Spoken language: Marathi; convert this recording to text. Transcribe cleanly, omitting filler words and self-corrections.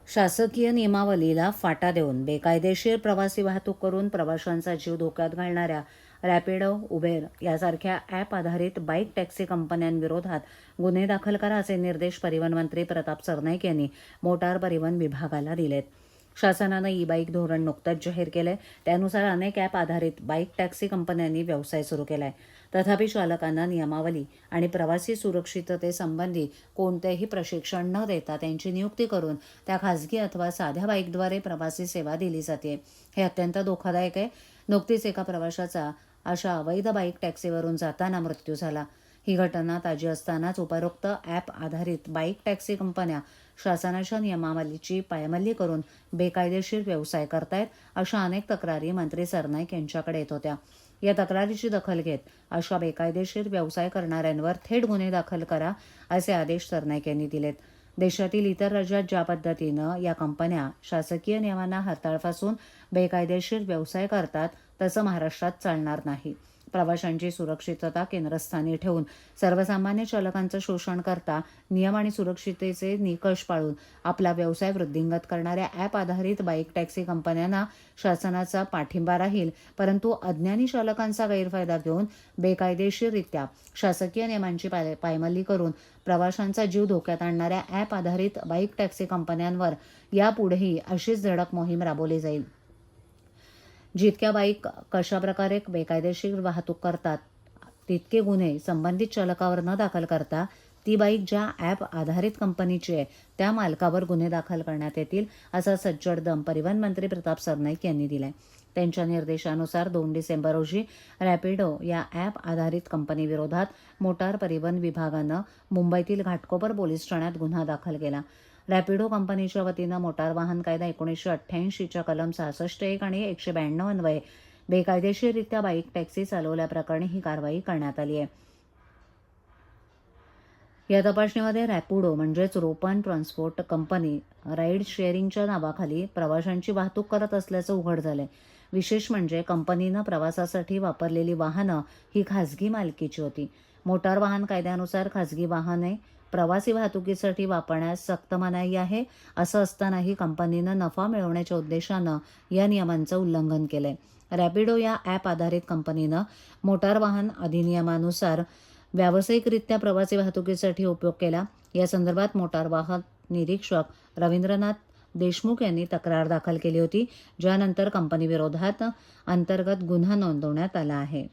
शासकीय नियमावलीला फाटा देऊन बेकायदेशीर प्रवासी वाहतूक करून प्रवाशांचा जीव धोक्यात घालणाऱ्या रॅपिडो, उबेर यासारख्या ॲप आधारित बाईक टॅक्सी कंपन्यांविरोधात गुन्हे दाखल करा असे निर्देश परिवहन मंत्री प्रताप सरनाईक यांनी मोटार परिवहन विभागाला दिलेत. शासनानं ई बाईक धोरण नुकतंच जाहीर केलंय. त्यानुसार अनेक ॲप आधारित बाईक टॅक्सी कंपन्यांनी व्यवसाय सुरू केलाय. तथापि चालकांना नियमावली आणि प्रवासी सुरक्षिततेसंबंधी कोणतेही प्रशिक्षण न देता त्यांची नियुक्ती करून त्या खासगी अथवा साध्या बाईकद्वारे प्रवासी सेवा दिली जाते. हे अत्यंत धोकादायक आहे. नुकतीच एका प्रवाशाचा अशा अवैध बाईक टॅक्सीवरून जाताना मृत्यू झाला. ही घटना ताजी असतानाच उपरोक्त ॲप आधारित बाईक टॅक्सी कंपन्या शासनाच्या नियमावलीची पायमल्ली करून बेकायदेशीर व्यवसाय करतायत अशा अनेक तक्रारी मंत्री सरनाईक यांच्याकडे येत होत्या. या तक्रारीची दखल घेत अशा बेकायदेशीर व्यवसाय करणाऱ्यांवर थेट गुन्हे दाखल करा असे आदेश सरनाईक यांनी दिलेत. देशातील इतर राज्यात ज्या पद्धतीनं या कंपन्या शासकीय नियमांना हरताळ फासून बेकायदेशीर व्यवसाय करतात तसं महाराष्ट्रात चालणार नाही. प्रवाशांची सुरक्षितता केंद्रस्थानी ठेवून सर्वसामान्य चालकांचं शोषण करता नियम आणि सुरक्षिततेचे निकष पाळून आपला व्यवसाय वृद्धिंगत करणाऱ्या ॲप आधारित बाईक टॅक्सी कंपन्यांना शासनाचा पाठिंबा राहील. परंतु अज्ञानी चालकांचा गैरफायदा घेऊन बेकायदेशीररित्या शासकीय नियमांची पायमल्ली करून प्रवाशांचा जीव धोक्यात आणणाऱ्या ॲप आधारित बाईक टॅक्सी कंपन्यांवर यापुढेही अशीच धडक मोहीम राबवली जाईल. जितक्या बाईक कशाप्रकारे बेकायदेशीर वाहतूक करतात तितके गुन्हे संबंधित चालकावर न दाखल करता ती बाईक ज्या ॲप आधारित कंपनीची आहे त्या मालकावर गुन्हे दाखल करण्यात येतील असा सज्जड दम परिवहन मंत्री प्रताप सरनाईक यांनी दिलाय. त्यांच्या निर्देशानुसार 2 डिसेंबर रोजी रॅपिडो या ॲप आधारित कंपनीविरोधात मोटार परिवहन विभागानं मुंबईतील घाटकोपर पोलीस ठाण्यात गुन्हा दाखल केला. रॅपिडो कंपनीच्या वतीनं मोटार वाहन कायदा 1988च्या कलम 66(1) आणि 192 अन्वये बेकायदेशीररित्या बाईक टॅक्सी चालवल्याप्रकरणी ही कारवाई करण्यात आली आहे. या तपासणीमध्ये रॅपिडो म्हणजेच रोपन ट्रान्सपोर्ट कंपनी राईड शेअरिंगच्या नावाखाली प्रवाशांची वाहतूक करत असल्याचं उघड झालंय. विशेष म्हणजे कंपनीनं प्रवासासाठी वापरलेली वाहनं ही खासगी मालकीची होती. मोटार वाहन कायद्यानुसार खासगी वाहने प्रवासी वाहतुकीसाठी वापरण्यास सक्त मनाई आहे. असं असतानाही कंपनीनं नफा मिळवण्याच्या उद्देशानं या नियमांचं उल्लंघन केलंय. रॅपिडो या ॲप आधारित कंपनीनं मोटार वाहन अधिनियमानुसार व्यावसायिकरित्या प्रवासी वाहतुकीसाठी उपयोग केला. या संदर्भात मोटार वाहन निरीक्षक रवींद्रनाथ देशमुख यांनी तक्रार दाखल केली होती, ज्यानंतर कंपनीविरोधात अंतर्गत गुन्हा नोंदवण्यात आला आहे.